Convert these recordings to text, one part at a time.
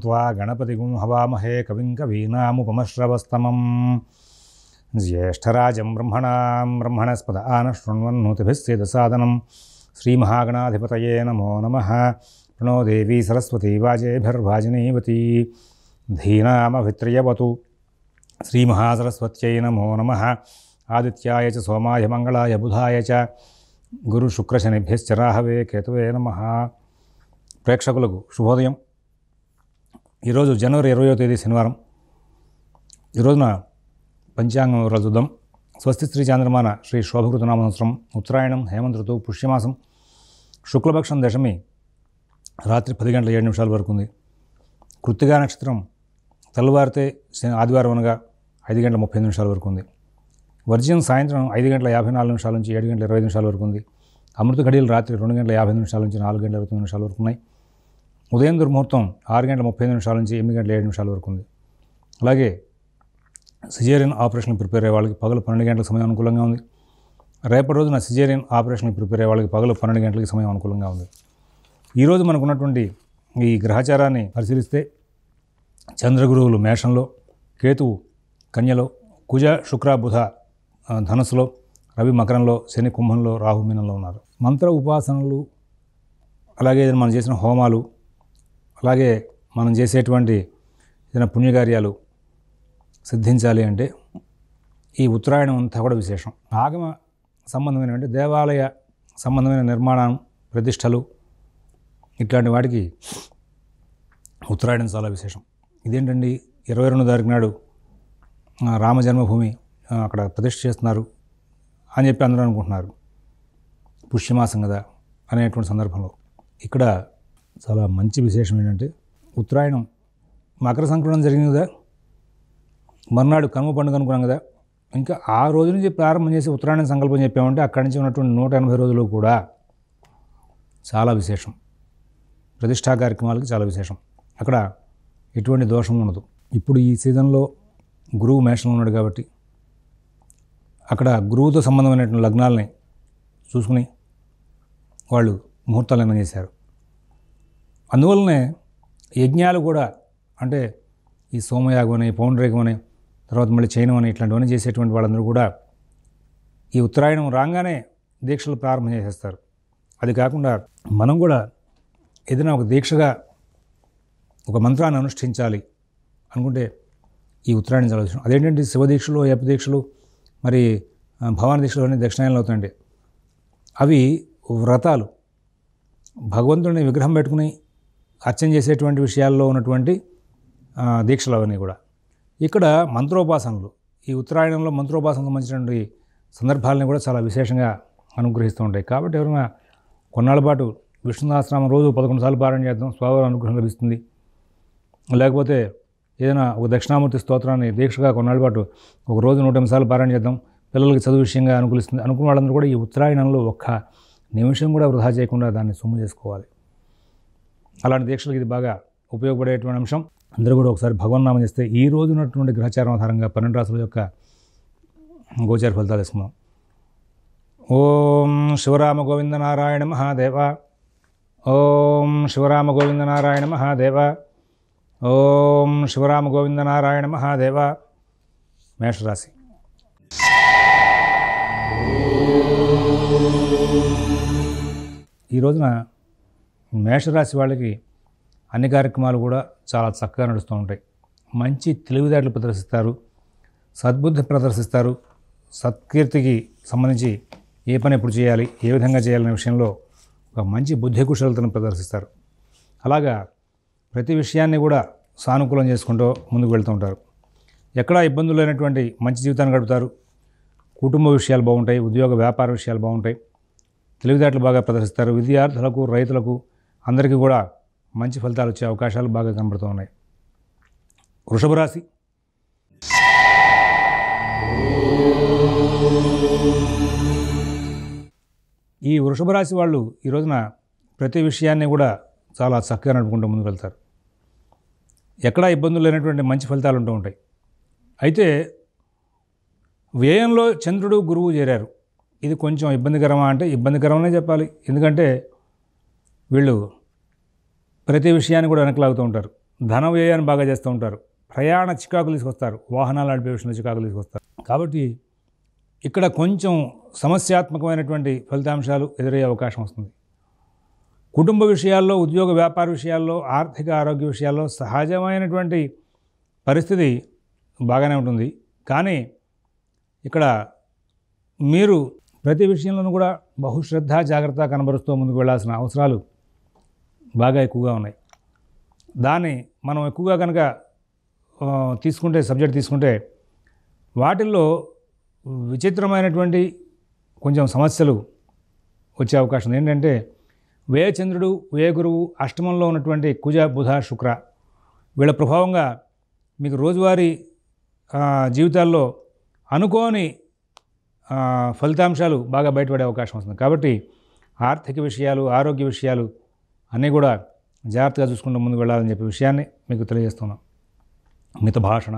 त्वा गणपतिगुं हवामहे कविं कवीनामुपमश्रवस्तमं ज्येष्ठराजं ब्रह्मणस्पद आनशृण्वन्नोतिभिः सेदसादनं श्रीमहागणाधिपतये नमो नमः। प्रणो देवी सरस्वती वाजेभिर्वाजिनीवती धीनामभित्र्यवतु श्रीमहासरस्वत्यै नमो नमः। आदित्याय च सोमाय मंगलाय बुधाय च गुरुशुक्रशनिभ्यश्च राहवे केतवे नमः। ప్రేక్షకులకు శుభోదయం। ఈరోజు జనవరి 20వ తేదీ శనివారం। ఈరోజున పంచాంగం వివరాలు చూద్దాం। స్వస్తి శ్రీ చాంద్రమాన శ్రీ శోభకృతనామ సంవత్సరం ఉత్తరాయణం హేమంత ఋతువు పుష్యమాసం శుక్లపక్షం దశమి రాత్రి 10:07 వరకు ఉంది। కృత్తికా నక్షత్రం తెల్లవారితే ఆదివారం అనగా 5:35 వరకు ఉంది। వర్జ్యం సాయంత్రం 5:54 నుంచి 7:25 వరకు ఉంది। అమృత ఘడియలు రాత్రి 2:50 నుంచి 4:29 వరకు ఉన్నాయి। ఉదయం దుర్ముహూర్తం 6:35 నుంచి 8:07 వరకు ఉంది। అలాగే సిజేరియన్ ఆపరేషన్ ప్రిపేర్ అయ్యే వాళ్ళకి పగలు 12 గంటల సమయం అనుకూలంగా ఉంది। రేపటి రోజున సిజేరియన్ ఆపరేషన్ ప్రిపేర్ అయ్యే వాళ్ళకి పగలు 12 గంటలకి సమయం అనుకూలంగా ఉంది। ఈరోజు మనకున్నటువంటి ఈ గ్రహచారాన్ని పరిశీలిస్తే చంద్రగురువులు మేషంలో, కేతువు కన్యలో, కుజ శుక్ర బుధ ధనస్సులో, రవి మకరంలో, శని కుంభంలో, రాహు మీనంలో ఉన్నారు। మంత్ర ఉపాసనలు, అలాగే మనం చేసిన హోమాలు, అలాగే మనం చేసేటువంటి ఏదైనా పుణ్యకార్యాలు సిద్ధించాలి అంటే ఈ ఉత్తరాయణం అంతా కూడా విశేషం। ఆగమ సంబంధమైన అంటే దేవాలయ సంబంధమైన నిర్మాణం, ప్రతిష్టలు ఇట్లాంటి వాటికి ఉత్తరాయణం చాలా విశేషం। ఇదేంటండి 22వ తారీఖు నాడు రామ జన్మభూమి అక్కడ ప్రతిష్ఠ చేస్తున్నారు అని చెప్పి అందరూ అనుకుంటున్నారు, పుష్యమాసం కదా అనేటువంటి సందర్భంలో ఇక్కడ చాలా మంచి విశేషం ఏంటంటే ఉత్తరాయణం మకర సంక్రమణం జరిగింది కదా, మర్నాడు కనుమ పండుగ అనుకున్నాం కదా, ఇంకా ఆ రోజు నుంచి ప్రారంభం చేసి ఉత్తరాయణం సంకల్పం చెప్పామంటే అక్కడి నుంచి ఉన్నటువంటి 180 రోజులు కూడా చాలా విశేషం। ప్రతిష్టా కార్యక్రమాలకి చాలా విశేషం, అక్కడ ఎటువంటి దోషం ఉండదు। ఇప్పుడు ఈ సీజన్లో గురువు మేషంలో ఉన్నాడు కాబట్టి అక్కడ గురువుతో సంబంధమైనటువంటి లగ్నాలని చూసుకుని వాళ్ళు ముహూర్తాలు నిర్ణయం చేశారు। అందువల్లనే యజ్ఞాలు కూడా అంటే ఈ సోమయాగం అని, పౌండ్రేగం అని, తర్వాత మళ్ళీ చైనం అని ఇట్లాంటివన్నీ చేసేటువంటి వాళ్ళందరూ కూడా ఈ ఉత్తరాయణం రాగానే దీక్షలు ప్రారంభం చేసేస్తారు। అది కాకుండా మనం కూడా ఏదైనా ఒక దీక్షగా ఒక మంత్రాన్ని అనుష్ఠించాలి అనుకుంటే ఈ ఉత్తరాయణం చాలా విషయం। అదేంటంటే శివదీక్షలు, అయ్యప్ప దీక్షలు, మరి భవాని దీక్షలు అన్నీ దక్షిణాయనంలో అవుతాయండి। అవి వ్రతాలు, భగవంతుడిని విగ్రహం పెట్టుకుని అర్చన చేసేటువంటి విషయాల్లో ఉన్నటువంటి దీక్షలు అవన్నీ కూడా। ఇక్కడ మంత్రోపాసనలు, ఈ ఉత్తరాయణంలో మంత్రోపాసనకు సంబంధించినటువంటి సందర్భాలని కూడా చాలా విశేషంగా అనుగ్రహిస్తూ ఉంటాయి। కాబట్టి ఎవరైనా కొన్నాళ్ళ పాటు విష్ణు సహస్రనామం రోజు 11 సార్లు పారాయణ చేద్దాం, స్వామివారి అనుగ్రహం లభిస్తుంది। లేకపోతే ఏదైనా ఒక దక్షిణామూర్తి స్తోత్రాన్ని దీక్షగా కొన్నాళ్ళ పాటు ఒక రోజు 108 సార్లు పారాయణ చేద్దాం, పిల్లలకి చదువు విషయంగా అనుకూలిస్తుంది అనుకున్న వాళ్ళందరూ కూడా ఈ ఉత్తరాయణంలో ఒక్క నిమిషం కూడా వృధా చేయకుండా దాన్ని సొమ్ము చేసుకోవాలి। అలాంటి దీక్షలకు ఇది బాగా ఉపయోగపడేటువంటి అంశం। అందరూ కూడా ఒకసారి భగవన్నామం చేస్తే ఈ రోజు ఉన్నటువంటి గ్రహచారం ఆధారంగా 12 రాశుల యొక్క గోచార ఫలితాలు తీసుకుందాం। ఓం శివరామ గోవింద నారాయణ మహాదేవ, ఓం శివరామ గోవింద నారాయణ మహాదేవ, ఓం శివరామ గోవింద నారాయణ మహాదేవ। మేషరాశి, ఈ రోజున మేషరాశి వాళ్ళకి అన్ని కార్యక్రమాలు కూడా చాలా చక్కగా నడుస్తూ ఉంటాయి। మంచి తెలివితేటలు ప్రదర్శిస్తారు, సద్బుద్ధి ప్రదర్శిస్తారు, సత్కీర్తికి సంబంధించి ఏ పని ఎప్పుడు చేయాలి, ఏ విధంగా చేయాలనే విషయంలో ఒక మంచి బుద్ధి కుశలతను ప్రదర్శిస్తారు। అలాగా ప్రతి విషయాన్ని కూడా సానుకూలం చేసుకుంటూ ముందుకు వెళ్తూ ఉంటారు। ఎక్కడా ఇబ్బందులు లేనటువంటి మంచి జీవితాన్ని గడుపుతారు। కుటుంబ విషయాలు బాగుంటాయి, ఉద్యోగ వ్యాపార విషయాలు బాగుంటాయి, తెలివితేటలు బాగా ప్రదర్శిస్తారు। విద్యార్థులకు, రైతులకు అందరికీ కూడా మంచి ఫలితాలు వచ్చే అవకాశాలు బాగా కనబడుతూ ఉన్నాయి। వృషభ రాశి, ఈ వృషభ రాశి వాళ్ళు ఈ రోజున ప్రతి విషయాన్ని కూడా చాలా చక్కగా నడుపుకుంటూ ముందుకు వెళ్తారు। ఎక్కడా ఇబ్బందులు లేనటువంటి మంచి ఫలితాలు ఉంటూ ఉంటాయి। అయితే వ్యయంలో చంద్రుడు, గురువు చేరారు, ఇది కొంచెం ఇబ్బందికరమా అంటే ఇబ్బందికరమనే చెప్పాలి। ఎందుకంటే వీళ్ళు ప్రతి విషయాన్ని కూడా వెనకలాగుతూ ఉంటారు। ధన వ్యయాన్ని బాగా చేస్తూ ఉంటారు, ప్రయాణ చికాకులు తీసుకొస్తారు, వాహనాలు నడిపే విషయంలో చికాకులు తీసుకొస్తారు. కాబట్టి ఇక్కడ కొంచెం సమస్యాత్మకమైనటువంటి ఫలితాంశాలు ఎదురయ్యే అవకాశం వస్తుంది. కుటుంబ విషయాల్లో, ఉద్యోగ వ్యాపార విషయాల్లో, ఆర్థిక ఆరోగ్య విషయాల్లో సహజమైనటువంటి పరిస్థితి బాగానే ఉంటుంది. కానీ ఇక్కడ మీరు ప్రతి విషయంలోనూ కూడా బహుశ్రద్ధ జాగ్రత్త కనబరుస్తూ ముందుకు వెళ్ళాల్సిన అవసరాలు బాగా ఎక్కువగా ఉన్నాయి. దాన్ని మనం ఎక్కువగా కనుక సబ్జెక్ట్ తీసుకుంటే వాటిల్లో విచిత్రమైనటువంటి కొంచెం సమస్యలు వచ్చే అవకాశం ఉంది. ఏంటంటే వ్యయచంద్రుడు, వ్యయగురువు, అష్టమంలో ఉన్నటువంటి కుజ, బుధ, శుక్ర వీళ్ళ ప్రభావంగా మీకు రోజువారీ జీవితాల్లో అనుకోని ఫలితాంశాలు బాగా బయటపడే అవకాశం వస్తుంది. కాబట్టి ఆర్థిక విషయాలు, ఆరోగ్య విషయాలు అన్నీ కూడా జాగ్రత్తగా చూసుకుంటూ ముందుకు వెళ్ళాలని చెప్పే విషయాన్ని మీకు తెలియజేస్తున్నాం. మిత భాషణ,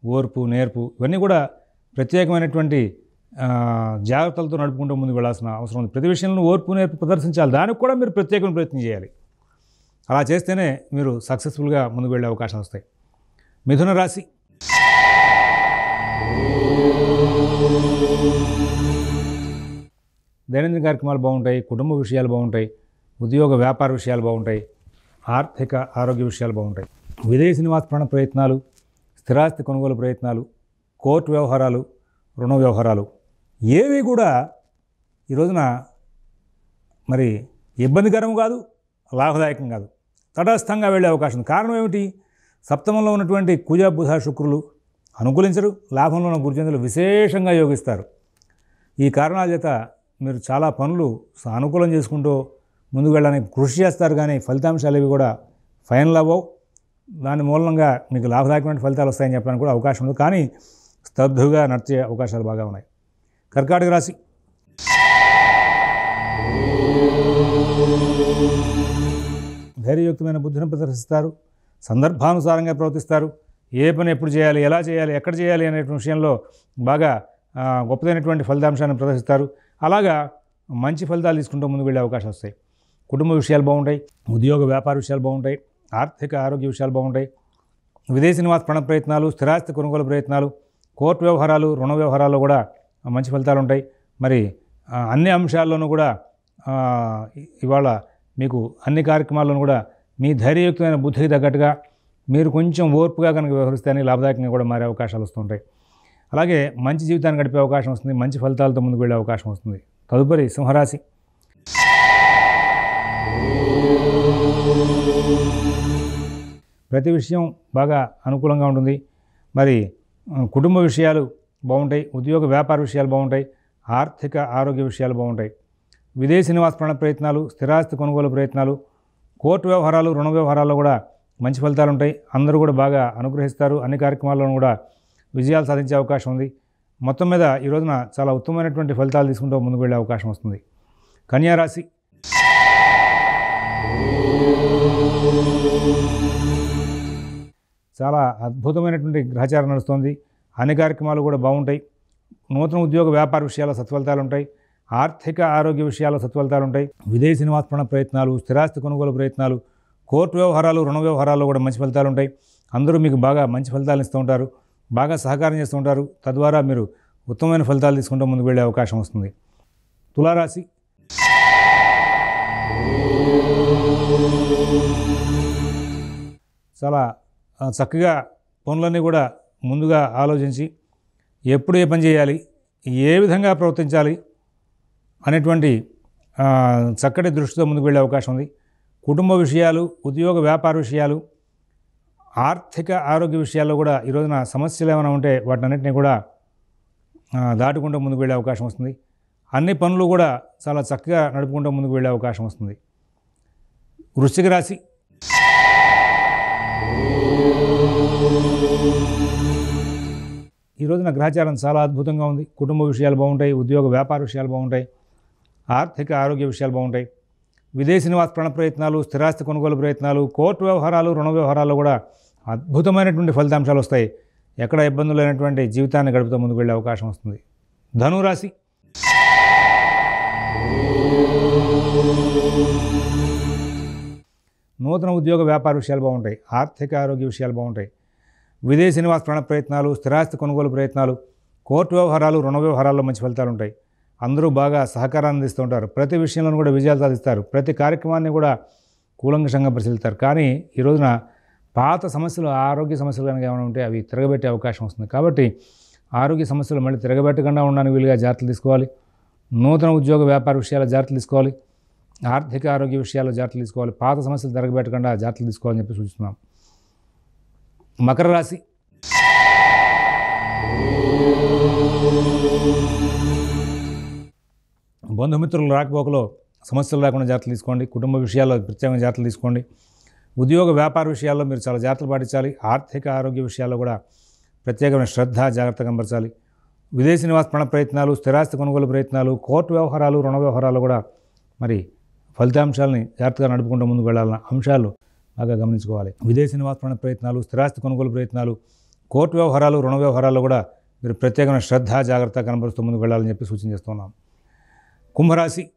ఓర్పు, నేర్పు ఇవన్నీ కూడా ప్రత్యేకమైనటువంటి జాగ్రత్తలతో నడుపుకుంటూ ముందుకు వెళ్ళాల్సిన అవసరం ఉంది. ప్రతి విషయంలో ఓర్పు, నేర్పు ప్రదర్శించాలి. దానికి కూడా మీరు ప్రత్యేకమైన ప్రయత్నం చేయాలి. అలా చేస్తేనే మీరు సక్సెస్ఫుల్గా ముందుకు వెళ్ళే అవకాశాలు వస్తాయి. మిథున రాశి. దైనందిన కార్యక్రమాలు బాగుంటాయి, కుటుంబ విషయాలు బాగుంటాయి, ఉద్యోగ వ్యాపార విషయాలు బాగుంటాయి, ఆర్థిక ఆరోగ్య విషయాలు బాగుంటాయి. విదేశీ నివాస ప్రయత్నాలు, స్థిరాస్తి కొనుగోలు ప్రయత్నాలు, కోర్టు వ్యవహారాలు, రుణ వ్యవహారాలు ఏవి కూడా ఈ రోజున మరి ఇబ్బందికరం కాదు, లాభదాయకం కాదు, తటస్థంగా వెళ్ళే అవకాశం ఉంది. కారణం ఏమిటి? సప్తమంలో ఉన్నటువంటి కుజ, బుధ, శుక్రులు అనుకూలించరు, లాభంలో ఉన్న గురుచంద్రులు విశేషంగా యోగిస్తారు. ఈ కారణాల చేత మీరు చాలా పనులు సానుకూలం చేసుకుంటూ ముందుకు వెళ్ళడానికి కృషి చేస్తారు. కానీ ఫలితాంశాలు ఇవి కూడా ఫైనల్ అవ్వవు. దాని మూలంగా మీకు లాభదాయకమైన ఫలితాలు వస్తాయని చెప్పడానికి కూడా అవకాశం ఉంది. కానీ స్తబ్దుగా నడిచే అవకాశాలు బాగా ఉన్నాయి. కర్కాటక రాశి. ధైర్యయుక్తమైన బుద్ధిని ప్రదర్శిస్తారు, సందర్భానుసారంగా ప్రవర్తిస్తారు. ఏ పని ఎప్పుడు చేయాలి, ఎలా చేయాలి, ఎక్కడ చేయాలి అనే విషయంలో బాగా గొప్పదైనటువంటి ఫలితాంశాన్ని ప్రదర్శిస్తారు. అలాగా మంచి ఫలితాలు తీసుకుంటూ ముందుకు వెళ్ళే అవకాశాలు వస్తాయి. కుటుంబ విషయాలు బాగుంటాయి, ఉద్యోగ వ్యాపార విషయాలు బాగుంటాయి, ఆర్థిక ఆరోగ్య విషయాలు బాగుంటాయి, విదేశీ నివాస ప్రయత్నాలు, స్థిరాస్తి కొనుగోలు ప్రయత్నాలు, కోర్టు వ్యవహారాలు, రుణ వ్యవహారాల్లో కూడా మంచి ఫలితాలు ఉంటాయి. మరి అన్ని అంశాల్లోనూ కూడా ఇవాళ మీకు అన్ని కార్యక్రమాల్లోనూ కూడా మీ ధైర్యయుక్తమైన బుద్ధికి తగ్గట్టుగా మీరు కొంచెం ఓర్పుగా కనుక వ్యవహరిస్తే లాభదాయకంగా కూడా మారే అవకాశాలు వస్తుంటాయి. అలాగే మంచి జీవితాన్ని గడిపే అవకాశం వస్తుంది, మంచి ఫలితాలతో ముందుకు వెళ్ళే అవకాశం వస్తుంది. తదుపరి సింహరాశి. ప్రతి విషయం బాగా అనుకూలంగా ఉంటుంది. మరి కుటుంబ విషయాలు బాగుంటాయి, ఉద్యోగ వ్యాపార విషయాలు బాగుంటాయి, ఆర్థిక ఆరోగ్య విషయాలు బాగుంటాయి, విదేశీ నివాస ప్రయత్నాలు, స్థిరాస్తి కొనుగోలు ప్రయత్నాలు, కోర్టు వ్యవహారాలు, రుణ వ్యవహారాల్లో కూడా మంచి ఫలితాలు ఉంటాయి. అందరూ కూడా బాగా అనుగ్రహిస్తారు. అన్ని కార్యక్రమాల్లోనూ కూడా విజయాలు సాధించే అవకాశం ఉంది. మొత్తం మీద ఈ రోజున చాలా ఉత్తమమైనటువంటి ఫలితాలు తీసుకుంటూ ముందుకు వెళ్ళే అవకాశం వస్తుంది. కన్యా రాశి. చాలా అద్భుతమైనటువంటి గ్రహచారం నడుస్తుంది. అన్ని కార్యక్రమాలు కూడా బాగుంటాయి. నూతన ఉద్యోగ వ్యాపార విషయాల్లో సత్ఫలితాలు ఉంటాయి, ఆర్థిక ఆరోగ్య విషయాల్లో సత్ఫలితాలు ఉంటాయి, విదేశీ నివాస ప్రయత్నాలు, స్థిరాస్తి కొనుగోలు ప్రయత్నాలు, కోర్టు వ్యవహారాలు, రుణ వ్యవహారాల్లో కూడా మంచి ఫలితాలు ఉంటాయి. అందరూ మీకు బాగా మంచి ఫలితాలు ఇస్తూ ఉంటారు, బాగా సహకారం చేస్తూ ఉంటారు. తద్వారా మీరు ఉత్తమమైన ఫలితాలు తీసుకుంటూ ముందుకు వెళ్ళే అవకాశం వస్తుంది. తులారాశి. చాలా చక్కగా పనులన్నీ కూడా ముందుగా ఆలోచించి ఎప్పుడు ఏ పని చేయాలి, ఏ విధంగా ప్రవర్తించాలి అనేటువంటి చక్కటి దృష్టితో ముందుకు వెళ్ళే అవకాశం ఉంది. కుటుంబ విషయాలు, ఉద్యోగ వ్యాపార విషయాలు, ఆర్థిక ఆరోగ్య విషయాల్లో కూడా ఈ రోజున సమస్యలు ఏమైనా ఉంటే వాటన్నిటిని కూడా దాటుకుంటూ ముందుకు వెళ్ళే అవకాశం వస్తుంది. అన్ని పనులు కూడా చాలా చక్కగా నడుపుకుంటూ ముందుకు వెళ్ళే అవకాశం వస్తుంది. వృశ్చిక రాశి. ఈ రోజున గ్రహచారం చాలా అద్భుతంగా ఉంది. కుటుంబ విషయాలు బాగుంటాయి, ఉద్యోగ వ్యాపార విషయాలు బాగుంటాయి, ఆర్థిక ఆరోగ్య విషయాలు బాగుంటాయి, విదేశీ నివాస ప్రయత్నాలు, స్థిరాస్తి కొనుగోలు ప్రయత్నాలు, కోర్టు వ్యవహారాలు, రుణ వ్యవహారాల్లో కూడా అద్భుతమైనటువంటి ఫలితాంశాలు వస్తాయి. ఎక్కడ ఇబ్బందులు లేనటువంటి జీవితాన్ని గడుపుతూ ముందుకు వెళ్ళే అవకాశం వస్తుంది. ధనురాశి. నూతన ఉద్యోగ వ్యాపార విషయాలు బాగుంటాయి. ఆర్థిక ఆరోగ్య విషయాలు బాగుంటాయి. విదేశీ నివాస ప్రాణ ప్రయత్నాలు, స్థిరాస్తి కొనుగోలు ప్రయత్నాలు, కోర్టు వ్యవహారాలు, రుణ వ్యవహారాల్లో మంచి ఫలితాలు ఉంటాయి. అందరూ బాగా సహకారాన్ని అందిస్తూ ఉంటారు. ప్రతి విషయంలోనూ కూడా విజయాలు సాధిస్తారు. ప్రతి కార్యక్రమాన్ని కూడా కూలంకషంగా పరిశీలిస్తారు. కానీ ఈ రోజున పాత సమస్యలు, ఆరోగ్య సమస్యలు కనుక ఏమైనా ఉంటే అవి తిరగబెట్టే అవకాశం వస్తుంది. కాబట్టి ఆరోగ్య సమస్యలు మళ్ళీ తిరగబెట్టకుండా ఉండడానికి వీలుగా జాగ్రత్తలు తీసుకోవాలి. నూతన ఉద్యోగ వ్యాపార విషయాల్లో జాగ్రత్తలు తీసుకోవాలి. ఆర్థిక ఆరోగ్య విషయాల్లో జాగ్రత్తలు తీసుకోవాలి. పాత సమస్యలు తిరగబెట్టకుండా జాగ్రత్తలు తీసుకోవాలని చెప్పి సూచిస్తున్నాం. మకర రాశి. బంధుమిత్రులు రాకపోకలో సమస్యలు లేకుండా జాగ్రత్తలు తీసుకోండి. కుటుంబ విషయాల్లో ప్రత్యేకంగా జాగ్రత్తలు తీసుకోండి. ఉద్యోగ వ్యాపార విషయాల్లో మీరు చాలా జాగ్రత్తలు పాటించాలి. ఆర్థిక ఆరోగ్య విషయాల్లో కూడా ప్రత్యేకమైన శ్రద్ధ, జాగ్రత్త కనబరచాలి. విదేశీ నివాస ప్రాణ ప్రయత్నాలు, స్థిరాస్తి కొనుగోలు ప్రయత్నాలు, కోర్టు వ్యవహారాలు, రుణ వ్యవహారాలు కూడా మరి ఫలితాంశాలని జాగ్రత్తగా నడుపుకుంటూ ముందుకు వెళ్ళాలన్న అంశాలు బాగా గమనించుకోవాలి. విదేశీ నివాస ప్రాణ ప్రయత్నాలు, స్థిరాస్తి కొనుగోలు ప్రయత్నాలు, కోర్టు వ్యవహారాలు, రుణ వ్యవహారాల్లో కూడా మీరు ప్రత్యేకమైన శ్రద్ధ, జాగ్రత్త కనబరుస్తూ ముందుకు వెళ్ళాలని చెప్పి సూచన చేస్తున్నాం. కుంభరాశి.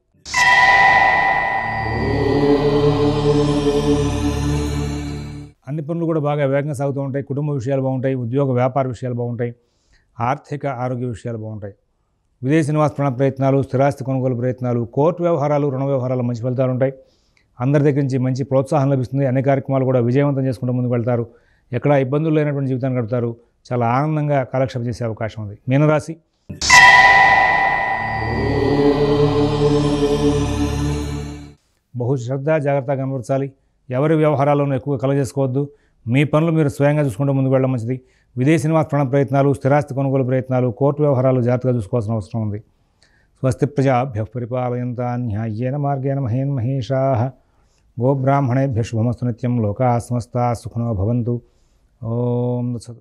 అన్ని పనులు కూడా బాగా వేగంగా సాగుతూ ఉంటాయి. కుటుంబ విషయాలు బాగుంటాయి. ఉద్యోగ వ్యాపార విషయాలు బాగుంటాయి. ఆర్థిక ఆరోగ్య విషయాలు బాగుంటాయి. విదేశీ నివాస ప్రాణ ప్రయత్నాలు, స్థిరాస్తి కొనుగోలు ప్రయత్నాలు, కోర్టు వ్యవహారాలు, రుణ వ్యవహారాలు మంచి ఫలితాలు ఉంటాయి. అందరి దగ్గర నుంచి మంచి ప్రోత్సాహం లభిస్తుంది. అన్ని కార్యక్రమాలు కూడా విజయవంతం చేసుకుంటూ ముందుకు వెళ్తారు. ఎక్కడ ఇబ్బందులు లేనటువంటి జీవితాన్ని గడుపుతారు. చాలా ఆనందంగా కాలక్షేపం చేసే అవకాశం ఉంది. మీనరాశి. బహు శ్రద్ధ, జాగ్రత్త కనబరచాలి. ఎవరి వ్యవహారాలను ఎక్కువగా కలగజేసుకోవద్దు. మీ పనులు మీరు స్వయంగా చూసుకుంటూ ముందుకు వెళ్ళడం మంచిది. విదేశీ నివాస ప్రాణ ప్రయత్నాలు, స్థిరాస్తి కొనుగోలు ప్రయత్నాలు, కోర్టు వ్యవహారాలు జాగ్రత్తగా చూసుకోవాల్సిన అవసరం ఉంది. స్వస్తి ప్రజాభ్యః పరిపాలయంతాం న్యాయేన మార్గేణ మహేన్ మహేషాః. గోబ్రాహ్మణేభ్యః శుభమస్తు నిత్యం. లోకాః సమస్తాః సుఖినో భవంతు. ఓం తత్సత్.